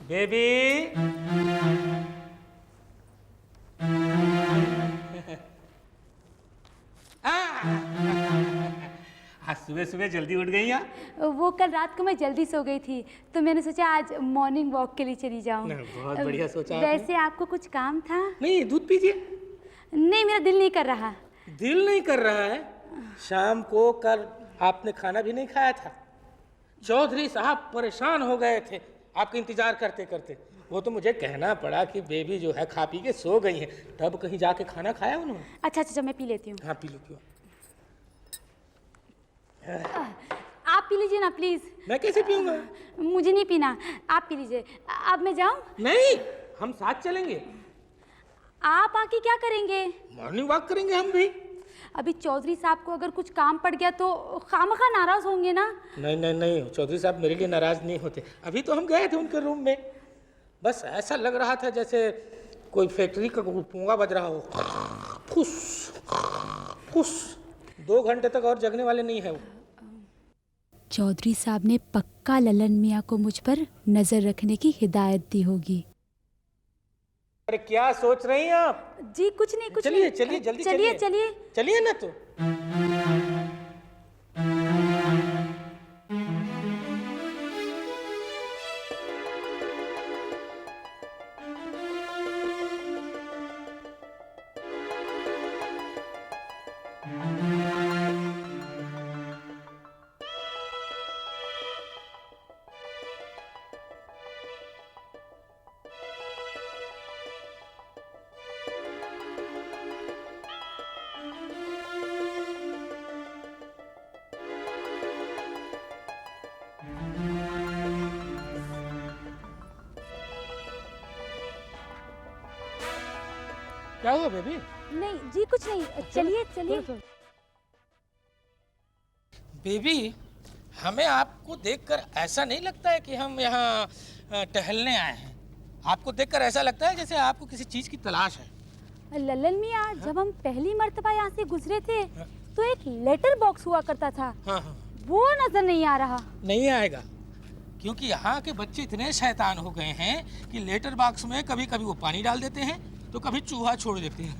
Baby आज सुबह सुबह जल्दी उठ गई हैं? वो कल रात को मैं जल्दी सो गई थी तो मैंने सोचा आज मॉर्निंग वॉक के लिए चली जाऊं। बहुत बढ़िया सोचा वैसे आपको कुछ काम था? नहीं, दूध पीजिए। नहीं, मेरा दिल नहीं कर रहा। दिल नहीं कर रहा है? शाम को कल आपने खाना भी नहीं खाया था। चौधरी साहब परेशान हो गए थे आपका इंतजार करते करते। वो तो मुझे कहना पड़ा कि बेबी जो है खा पी के सो गई है, तब कहीं जाके खाना खाया उन्होंने। अच्छा अच्छा, मैं पी लेती हूँ। हाँ पी लो पियो। आप पी लीजिए ना प्लीज। मैं कैसे पीऊंगा? मुझे नहीं पीना, आप पी लीजिए। अब मैं जाऊँ? नहीं, हम साथ चलेंगे। आप आके क्या करेंगे? मॉर्निंग वॉक करेंगे हम भी। अभी चौधरी साहब को अगर कुछ काम पड़ गया तो खामखा नाराज होंगे ना। नहीं नहीं नहीं, चौधरी साहब मेरे लिए नाराज नहीं होते। अभी तो हम गए थे उनके रूम में, बस ऐसा लग रहा था जैसे कोई फैक्ट्री का पुंगा बज रहा हो। फुस फुस। 2 घंटे तक और जगने वाले नहीं है वो। चौधरी साहब ने पक्का ललन मियाँ को मुझ पर नजर रखने की हिदायत दी होगी। अरे क्या सोच रही हैं आप? जी कुछ नहीं, कुछ चलिए नहीं। चलिए जल्दी चलिए चलिए चलिए ना तो। क्या हुआ बेबी? नहीं जी कुछ नहीं, चलिए चलिए। बेबी, हमें आपको देखकर ऐसा नहीं लगता है कि हम यहाँ टहलने आए हैं? आपको देखकर ऐसा लगता है जैसे आपको किसी चीज की तलाश है। ललन मियाँ, जब हम पहली मर्तबा यहाँ से गुजरे थे तो एक लेटर बॉक्स हुआ करता था। हाँ हाँ। वो नजर नहीं आ रहा। नहीं आएगा, क्योंकि यहाँ के बच्चे इतने शैतान हो गए हैं कि लेटर बॉक्स में कभी कभी वो पानी डाल देते हैं तो कभी चूहा छोड़ देते हैं।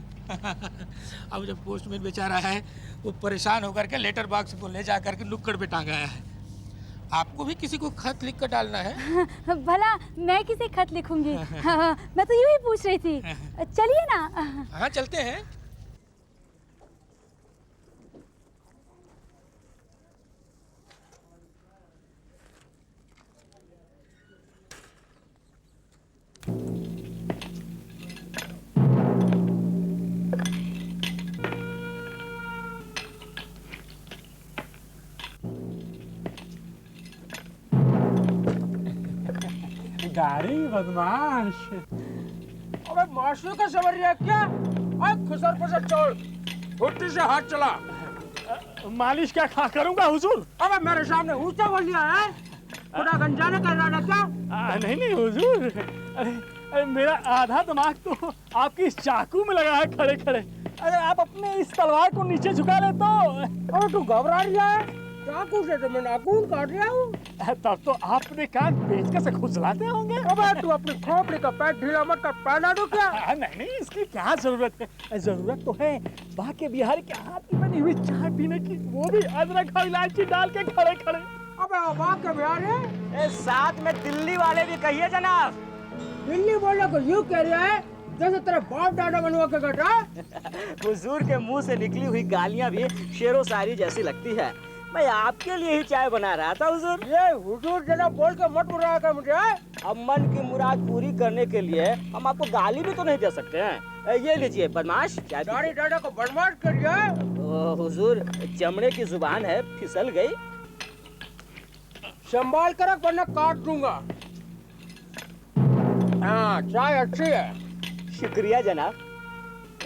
अब जब पोस्टमैन बेचारा है वो परेशान होकर के लेटर बॉक्स को ले जा करके नुक्कड़ पे टांगाया है। आपको भी किसी को खत लिख कर डालना है? भला मैं किसे खत लिखूंगी? हाँ, मैं तो यूं ही पूछ रही थी। चलिए ना। हाँ चलते हैं। गाड़ी बदमाश। अबे माशरे का सवरिया क्या? खुसर पुसर छोड़, फुर्ती से हाथ चला। मालिश क्या खा करूंगा हुजूर? अबे मेरे सामने ऊंचा बोल लिया है? खुदा गंजाने का इरादा क्या? नहीं नहीं हुजूर, अरे मेरा आधा दिमाग तो आपकी इस चाकू में लगा है खड़े खड़े। अगर आप अपने इस तलवार को नीचे झुका ले तो। अबे तू घबरा रहा है? चाकू से तो मैं नाखून काट रहा हूँ। तब तो आप अपने कान पेचकस से खुजलाते होंगे। अबे तू अपनी खोपड़ी का पैर ढीला मत कर, पहना दो क्या? नहीं नहीं, इसकी क्या जरूरत है? जरूरत तो है बाकी बिहारी के हाथ की बनी हुई चाय पीने की, वो भी अदरक और इलायची डाल के खड़े खड़े। अबे बाप के बिहार है? साथ में दिल्ली वाले भी कहिए जनाब। दिल्ली बोलने को यूं कह रहा है जैसे तेरा बाप दादा बनवा के कटा। हुजूर के मुंह से निकली हुई गालियां भी शेरो शायरी जैसी लगती है। मैं आपके लिए ही चाय बना रहा था हुजूर। ये हुजूर जना बोल के मत बुलाया कर मुझे। अब मन की मुराद पूरी करने के लिए हम आपको गाली भी तो नहीं दे सकते हैं। ये लीजिए बदमाश चाय। दाढ़ी दादा को बदमाश कर दिया। हुजूर चमड़े की जुबान है, फिसल गई। संभाल कर रख वरना काट दूंगा। हाँ चाय अच्छी है। शुक्रिया जनाब।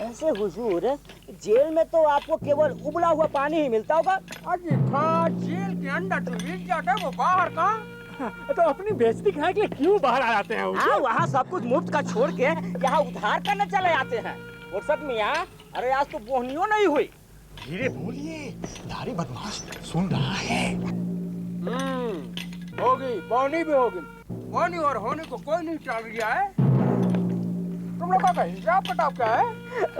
ऐसे हुजूर जेल में तो आपको केवल उबला हुआ पानी ही मिलता होगा। अजी था जेल के अंदर तो लीक जाता है, वो बाहर कहाँ? तो अपनी बेइज्जती खाने के लिए क्यों बाहर आ जाते हैं हुजूर? हाँ, वहाँ सब कुछ मुफ्त का छोड़ के यहाँ उधार करने चले आते हैं। फुर्सत मियाँ, अरे आज तो बोहनियों नहीं हुई। धीरे बोलिए, दाढ़ी बदमाश सुन रहा है। होगी, बोनी भी होगी। होनी और होनी को कोई नहीं टाल रहा है। तुम लोगों का हिसाब किताब क्या है?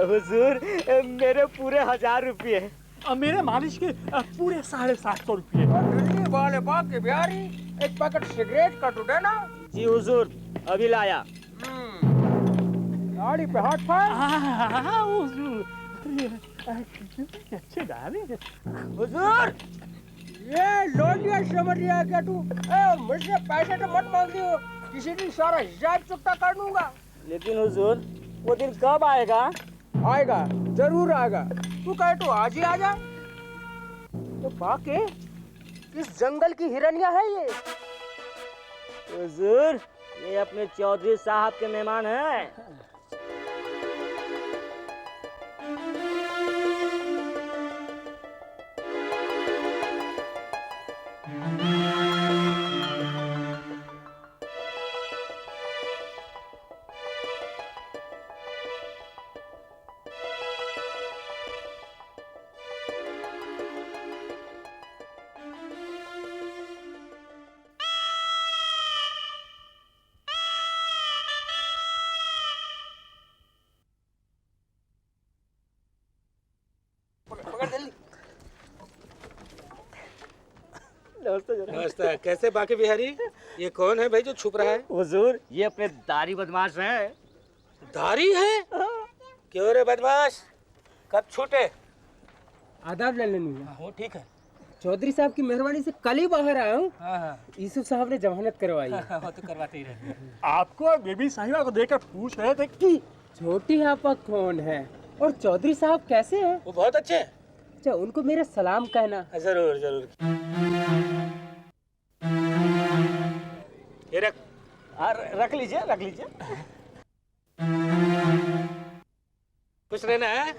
हुजूर मेरे पूरे 1000 रुपये। और मेरे मालिश के पूरे 750 रुपये। और दिल्ली वाले बाग के बिहारी एक पैकेट सिगरेट का तो देना। जी हुजूर अभी लाया। गाड़ी पे हाथ फाड़। हाँ हुजूर, कितने अच्छे गाने हैं। हुजूर ये लोलिया समझ रहा है क्या तू? मुझसे पैसे तो मत मांग दियो, किसी दिन सारा हिसाब चुकता कर दूंगा। लेकिन हुजूर वो दिन कब आएगा? आएगा, जरूर आएगा। तू कहे तो आज ही आ जा। तो बाकी किस जंगल की हिरनिया है ये? हुजूर ये अपने चौधरी साहब के मेहमान हैं। नमस्ते। कैसे बाकी बिहारी? ये कौन है भाई जो छुप रहा है? हुजूर ये अपने दाढ़ी बदमाश हैं। दाढ़ी है? क्यों रे बदमाश, कब छूटे? आदाब ले लेनी है। वो ठीक है। चौधरी साहब की मेहरबानी से कल ही बाहर आया हूँ। हाँ, यूसुफ साहब ने जमानत करवाई है। वो तो करवाते ही रहते हैं। आपको बेबी साहिबा को देखकर पूछ रहे थे कि छोटी आपा कौन है और चौधरी साहब कैसे हैं? वो बहुत अच्छे हैं। अच्छा, उनको मेरा सलाम कहना। जरूर जरूर। ये रख। रख लीजिए रख लीजिए। कुछ रहना है?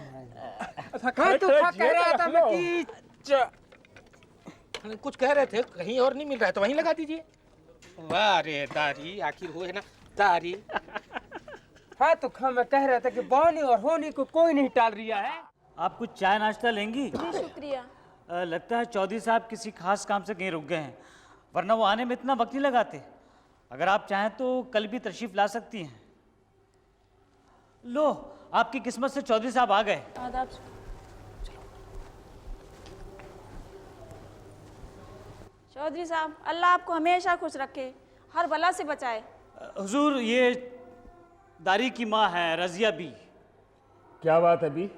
हाँ तो क्या कह रहा था मैं कि कुछ कह रहे थे, कहीं और नहीं मिल रहा है तो वहीं लगा दीजिए। वाह रे दाढ़ी, आखिर वो है ना दाढ़ी। हाँ तो मैं कह रहा था कि बानी और होनी को कोई नहीं टाल रहा है। आप कुछ चाय नाश्ता लेंगी? जी शुक्रिया। लगता है चौधरी साहब किसी खास काम से कहीं रुक गए हैं, वरना वो आने में इतना वक्त नहीं लगाते। अगर आप चाहें तो कल भी तशरीफ ला सकती हैं। लो आपकी किस्मत से चौधरी साहब आ गए। आदाब। चौधरी साहब अल्लाह आपको हमेशा खुश रखे, हर बला से बचाए। हुजूर ये दारी की माँ है रजिया बी। क्या बात है बी?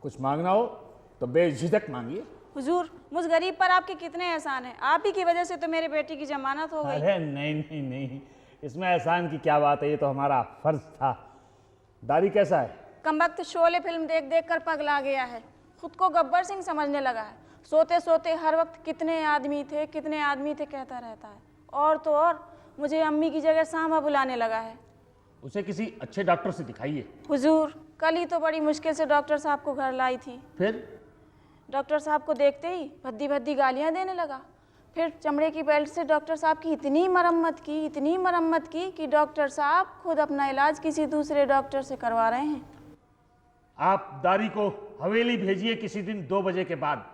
कुछ मांगना हो तो बेझिझक मांगिए। हुजूर मुझ गरीब पर आपके कितने एहसान हैं, आप ही की वजह से तो मेरे बेटी की जमानत हो गई। अरे नहीं नहीं नहीं, इसमें एहसान की क्या बात है, ये तो हमारा फर्ज था। दारी कैसा है? कमबख्त शोले फिल्म देख देख कर पगला गया है, खुद को गब्बर सिंह समझने लगा है। सोते सोते हर वक्त कितने आदमी थे कहता रहता है। और तो और मुझे अम्मी की जगह सांभा बुलाने लगा है। उसे किसी अच्छे डॉक्टर से दिखाइए। हुजूर कल ही तो बड़ी मुश्किल से डॉक्टर साहब को घर लाई थी। फिर? डॉक्टर साहब को देखते ही भद्दी भद्दी गालियां देने लगा। फिर चमड़े की बेल्ट से डॉक्टर साहब की इतनी मरम्मत की कि डॉक्टर साहब खुद अपना इलाज किसी दूसरे डॉक्टर से करवा रहे हैं। आप दारी को हवेली भेजिए किसी दिन 2 बजे के बाद,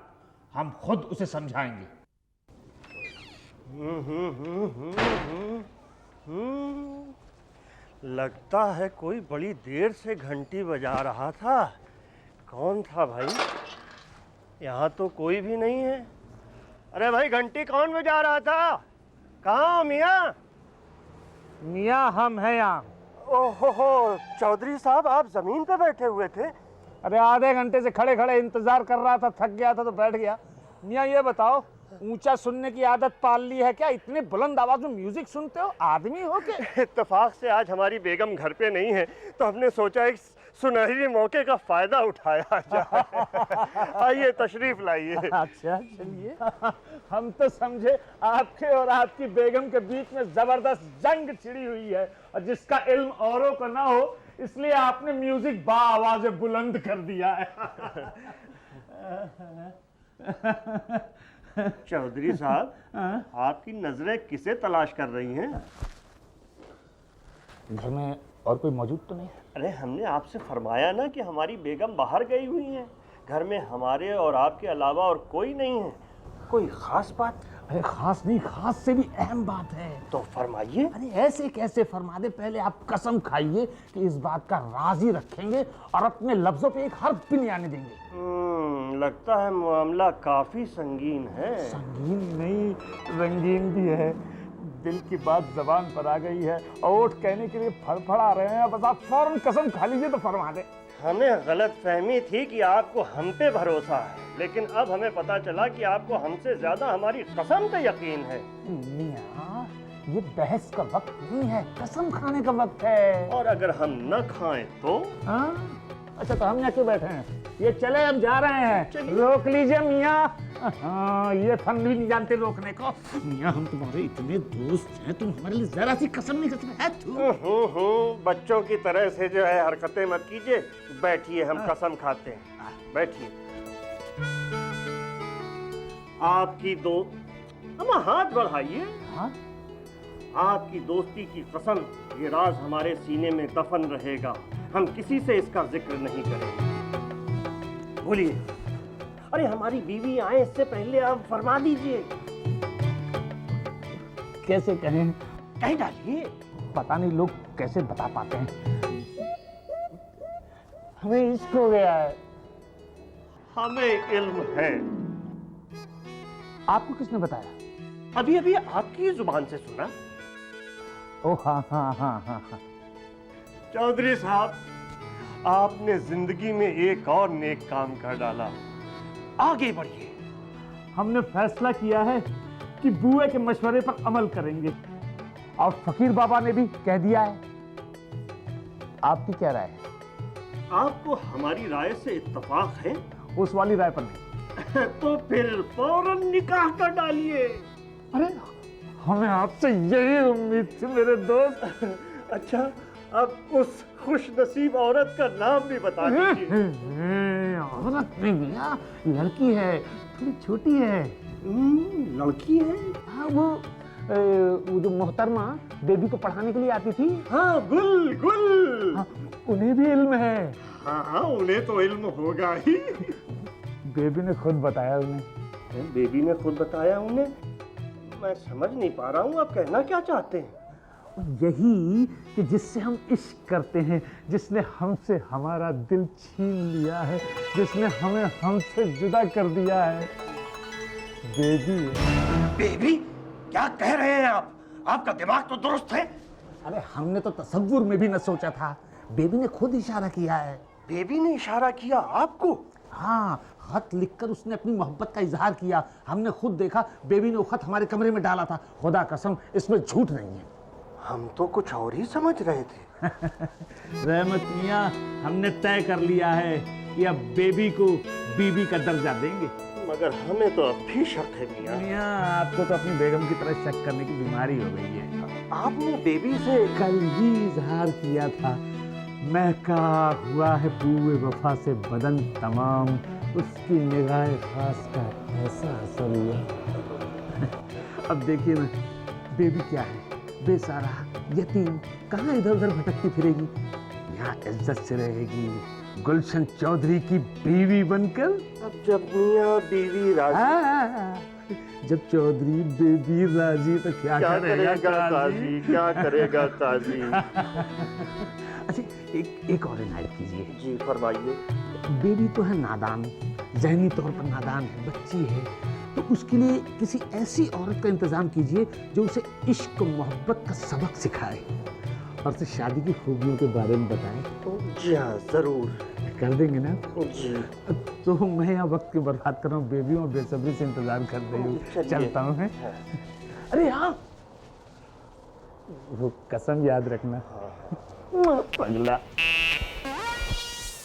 हम खुद उसे समझाएंगे। लगता है कोई बड़ी देर से घंटी बजा रहा था। कौन था भाई? यहाँ तो कोई भी नहीं है। अरे भाई घंटी कौन बजा रहा था? कहाँ मियाँ? मियाँ हम हैं यहाँ। ओहो चौधरी साहब आप जमीन पे बैठे हुए थे? अरे आधे घंटे से खड़े खड़े इंतजार कर रहा था, थक गया था तो बैठ गया। मियाँ ये बताओ, ऊंचा सुनने की आदत पाल ली है क्या? इतने बुलंद आवाज में म्यूजिक सुनते हो, आदमी हो के? इत्तेफाक से आज हमारी बेगम घर पे नहीं है तो हमने सोचा एक सुनहरी मौके का फायदा उठाया जाए। आइए तशरीफ लाइए। अच्छा चलिए। हम तो समझे आपके और आपकी बेगम के बीच में जबरदस्त जंग छिड़ी हुई है, और जिसका इल्म औरों को ना हो इसलिए आपने म्यूजिक बाआवाज़ बुलंद कर दिया है। चौधरी साहब आपकी नजरें किसे तलाश कर रही हैं? घर में और कोई मौजूद तो नहीं? अरे हमने आपसे फरमाया ना कि हमारी बेगम बाहर गई हुई हैं। घर में हमारे और आपके अलावा और कोई नहीं है। कोई खास बात? अरे खास नहीं, खास से भी अहम बात है। तो फरमाइए। अरे ऐसे कैसे फरमा दे, पहले आप कसम खाइए कि इस बात का राज ही रखेंगे और अपने लफ्जों पे एक हर्फ भी नहीं आने देंगे। लगता है मामला काफी संगीन है। संगीन नहीं, रंगीन भी है। दिल की बात जबान पर आ गई है और ओठ कहने के लिए फड़फड़ा रहे हैं। बस आप फौरन कसम खा लीजिए तो फरमा दे। हमें गलत फहमी थी कि आपको हम पे भरोसा है, लेकिन अब हमें पता चला कि आपको हमसे ज्यादा हमारी कसम पे यकीन है। मियां, ये बहस का वक्त नहीं है, कसम खाने का वक्त है। और अगर हम न खाएं तो? हाँ? अच्छा तो हम यहाँ क्यों बैठे हैं? ये चले, हम जा रहे हैं। रोक लीजिए मियां। हाँ, ये फन भी नहीं जानते रोकने को। मियां, हम तुम्हारे इतने दोस्त हैं, तुम हमारे लिए जरा सी कसम नहीं कर सकते? बच्चों की तरह से जो है हरकतें मत कीजिए। बैठिए, हम कसम खाते हैं। बैठिए। आपकी दो हम हाथ बढ़ाइए। हाँ? आपकी दोस्ती की कसम, ये राज हमारे सीने में दफन रहेगा। हम किसी से इसका जिक्र नहीं करेंगे। बोलिए। अरे हमारी बीवी आए इससे पहले आप फरमा दीजिए। कैसे कहें? कह डालिए। पता नहीं लोग कैसे बता पाते हैं। हमें इश्क हो गया है। हमें इल्म है। आपको किसने बताया? अभी अभी आपकी जुबान से सुना। ओह हाँ हाँ हाँ हाँ हाँ। चौधरी साहब, आपने जिंदगी में एक और नेक काम कर डाला। आगे बढ़िए। हमने फैसला किया है कि बुए के मशवरे पर अमल करेंगे और फकीर बाबा ने भी कह दिया है। आपकी क्या राय है? आपको हमारी राय से इत्तेफाक है? उस वाली राय पर नहीं। तो फिर फौरन निकाह कर डालिए। अरे हमें आपसे यही उम्मीद थी मेरे दोस्त। अच्छा, अब उस खुश नसीब औरत का नाम भी बता दीजिए। औरत नहीं भैया, लड़की है, थोड़ी छोटी है। लड़की है? हाँ, वो जो मोहतरमा बेबी को पढ़ाने के लिए आती थी। हाँ, गुल गुल। हाँ, उन्हें भी इल्म है। हाँ हाँ, उन्हें तो इल्म होगा ही। बेबी ने खुद बताया उन्हें। बेबी ने खुद बताया उन्हें? मैं समझ नहीं पा रहा हूँ, आप कहना क्या चाहते हैं? यही कि जिससे हम इश्क करते हैं, जिसने हमसे हमारा दिल छीन लिया है, जिसने हमें हमसे जुदा कर दिया है, बेबी है। बेबी? क्या कह रहे हैं आप? आपका दिमाग तो दुरुस्त है। अरे हमने तो तसव्वुर में भी न सोचा था। बेबी ने खुद इशारा किया है। बेबी ने इशारा किया आपको? हाँ, खत लिखकर उसने अपनी मोहब्बत का इजहार किया। हमने खुद देखा, बेबी ने वो खत हमारे कमरे में डाला था। खुदा कसम, इसमें झूठ नहीं है। हम तो कुछ और ही समझ रहे थे। रहमत मियां, हमने तय कर लिया है कि अब बेबी को बीबी का दर्जा देंगे। मगर हमें तो अब भी शक है मियां। मियां, आपको तो अपनी बेगम की तरह शक करने की बीमारी हो गई है। आपने बेबी से कल ही इजहार किया था। महका हुआ है बूए वफा से बदन तमाम, उसकी निगाह खास का ऐसा असर हुआ। अब देखिए ना, बेबी क्या है, बेसहारा यतीम, कहाँ इधर उधर भटकती फिरेगी। यहाँ इज्जत से रहेगी, गुलशन चौधरी की बीवी बनकर। अब जब मियां बीवी राजी, जब चौधरी बेबी राजी तो क्या करेगा काजी? क्या करेगा काजी? अच्छा, एक और इनायत कीजिए। जी फरमाइए। बेबी तो है नादान, ज़हनी तौर पर नादान है, बच्ची है, तो उसके लिए किसी ऐसी औरत का इंतजाम कीजिए जो उसे इश्क मोहब्बत का सबक सिखाए और उसे शादी की खूबियों के बारे में बताए। जी हाँ, जरूर कर देंगे ना? जी। तो मैं यहाँ वक्त की बर्बाद कर रहा हूँ, बेबी और बेसब्री से इंतजार कर रही हूँ। चलता हूँ मैं। अरे हाँ, वो कसम याद रखना। पगला।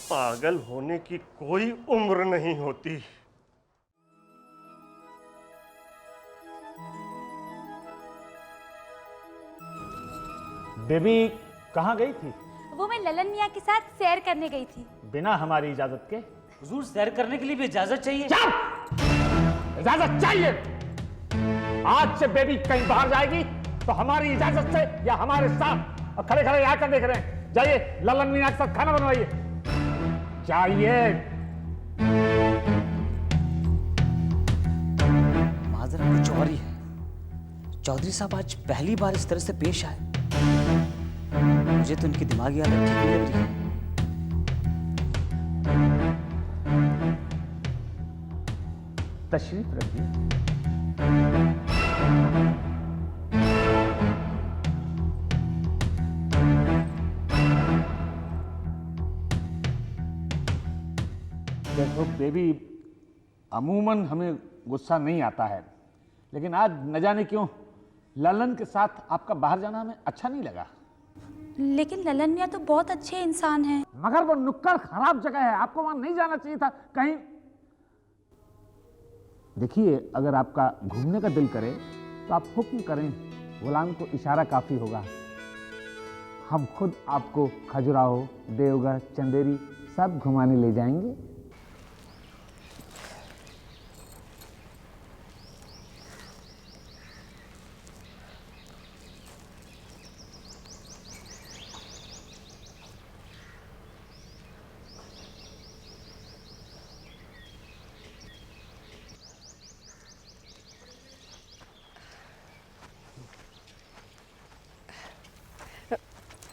पागल होने की कोई उम्र नहीं होती। बेबी कहाँ गई थी? वो मैं ललन मियाँ के साथ सैर करने गई थी। बिना हमारी इजाजत के? हुजूर, सैर करने के लिए भी इजाजत चाहिए। इजाजत चाहिए। आज से बेबी कहीं बाहर जाएगी तो हमारी इजाजत से या हमारे साथ। और खड़े खड़े आकर देख रहे हैं, जाइए ललन मियाँ के साथ खाना बनवाइए। चाहिए। माजरा कुछ और ही है। चौधरी साहब आज पहली बार इस तरह से पेश आए। मुझे तो इनकी दिमागी हालत ठीक नहीं लग रही है। तशरीफ रखिए। देखो बेबी, अमूमन हमें गुस्सा नहीं आता है, लेकिन आज न जाने क्यों ललन के साथ आपका बाहर जाना हमें अच्छा नहीं लगा। लेकिन ललन मियाँ तो बहुत अच्छे इंसान हैं। मगर वो नुक्कड़ खराब जगह है, आपको वहां नहीं जाना चाहिए था। कहीं देखिए, अगर आपका घूमने का दिल करे तो आप हुक्म करें, गुलाम को इशारा काफी होगा। हम खुद आपको खजुराहो, देवगढ़, चंदेरी सब घुमाने ले जाएंगे।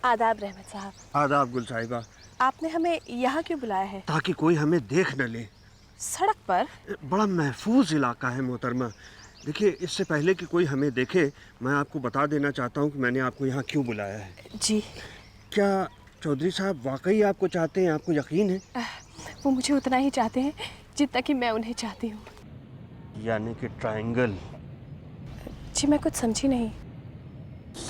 आदाब रहमत साहब। आदाब गुल साहिबा। आपने हमें यहाँ क्यों बुलाया है? ताकि कोई हमें देख न ले। सड़क पर? बड़ा महफूज इलाका है मोहतरमा। देखिए, इससे पहले कि कोई हमें देखे, मैं आपको बता देना चाहता हूँ कि मैंने आपको यहाँ क्यों बुलाया है। जी। क्या चौधरी साहब वाकई आपको चाहते हैं? आपको यकीन है? वो मुझे उतना ही चाहते हैं जितना कि मैं उन्हें चाहती हूँ। यानी कि ट्रायंगल। जी, मैं कुछ समझी नहीं।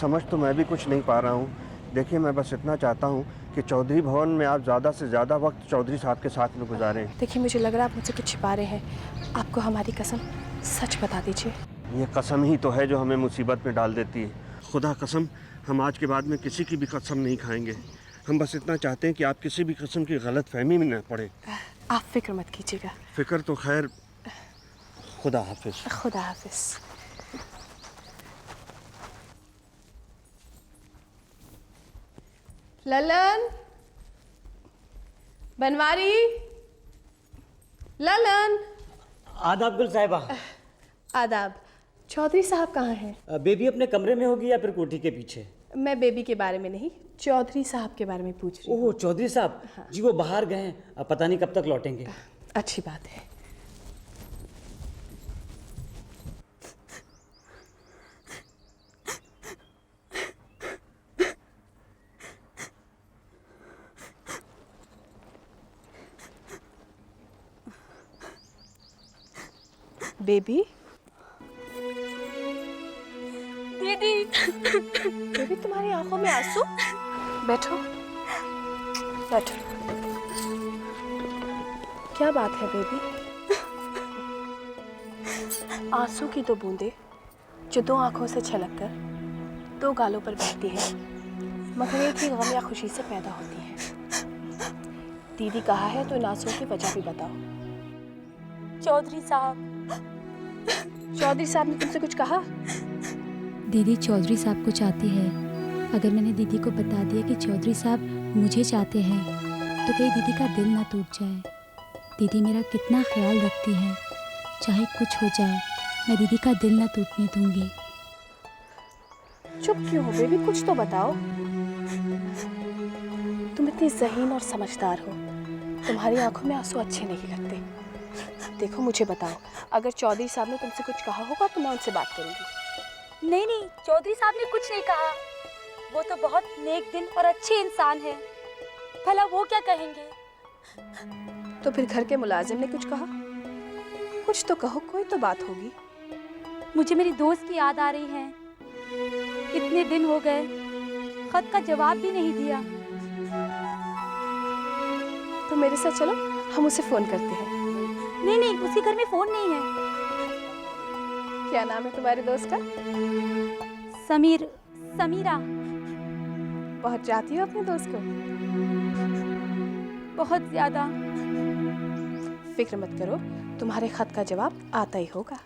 समझ तो मैं भी कुछ नहीं पा रहा हूँ। देखिए, मैं बस इतना चाहता हूँ कि चौधरी भवन में आप ज़्यादा से ज़्यादा वक्त चौधरी साहब के साथ में गुजारें। देखिए, मुझे लग रहा है आप मुझसे कुछ छिपा रहे हैं। आपको हमारी कसम सच बता दीजिए। ये कसम ही तो है जो हमें मुसीबत में डाल देती है। खुदा कसम, हम आज के बाद में किसी की भी कसम नहीं खाएंगे। हम बस इतना चाहते हैं कि आप किसी भी किस्म की गलत फहमी में न पड़े। आप फिक्र मत कीजिएगा। फिक्र तो खैर, खुदा हाफिज। खुदा हाफिज। ललन, बनवारी, ललन। आदाब गुल साहिबा। आदाब। चौधरी साहब कहाँ हैं? बेबी अपने कमरे में होगी या फिर कोठी के पीछे? मैं बेबी के बारे में नहीं, चौधरी साहब के बारे में पूछ रही हूँ। ओह, चौधरी साहब। हाँ। जी वो बाहर गए हैं, अब पता नहीं कब तक लौटेंगे। अच्छी बात है। बेबी, दीदी। बेबी, तुम्हारी आंखों में आंसू? बैठो, बैठो। क्या बात है बेबी? आंसू की दो बूंदें जो दो आंखों से छलककर दो गालों पर बहती है, मगर एक ही गम या खुशी से पैदा होती है। दीदी कहा है तो इन आंसुओं की वजह भी बताओ। चौधरी साहब। चौधरी साहब ने तुमसे कुछ कहा? दीदी चौधरी साहब को चाहती है। अगर मैंने दीदी को बता दिया कि चौधरी साहब मुझे चाहते हैं तो कहीं दीदी का दिल ना टूट जाए। दीदी मेरा कितना ख्याल रखती है, चाहे कुछ हो जाए मैं दीदी का दिल ना टूटने दूंगी। चुप क्यों हो बेबी, कुछ तो बताओ। तुम इतनी ज़हीन और समझदार हो, तुम्हारी आंखों में आंसू अच्छे नहीं लगते। देखो मुझे बताओ, अगर चौधरी साहब ने तुमसे कुछ कहा होगा तो मैं उनसे बात करूंगी। नहीं नहीं, चौधरी साहब ने कुछ नहीं कहा। वो तो बहुत नेक दिल और अच्छे इंसान हैं। भला वो क्या कहेंगे? तो फिर घर के मुलाजिम ने कुछ कहा? कुछ तो कहो, कोई तो बात होगी। मुझे मेरी दोस्त की याद आ रही है। इतने दिन हो गए, खत का जवाब भी नहीं दिया। तो मेरे साथ चलो, हम उसे फोन करते हैं। नहीं नहीं, उसके घर में फोन नहीं है। क्या नाम है तुम्हारे दोस्त का? समीरा। बहुत चाहती हो अपने दोस्त को? बहुत ज्यादा। फिक्र मत करो, तुम्हारे खत का जवाब आता ही होगा।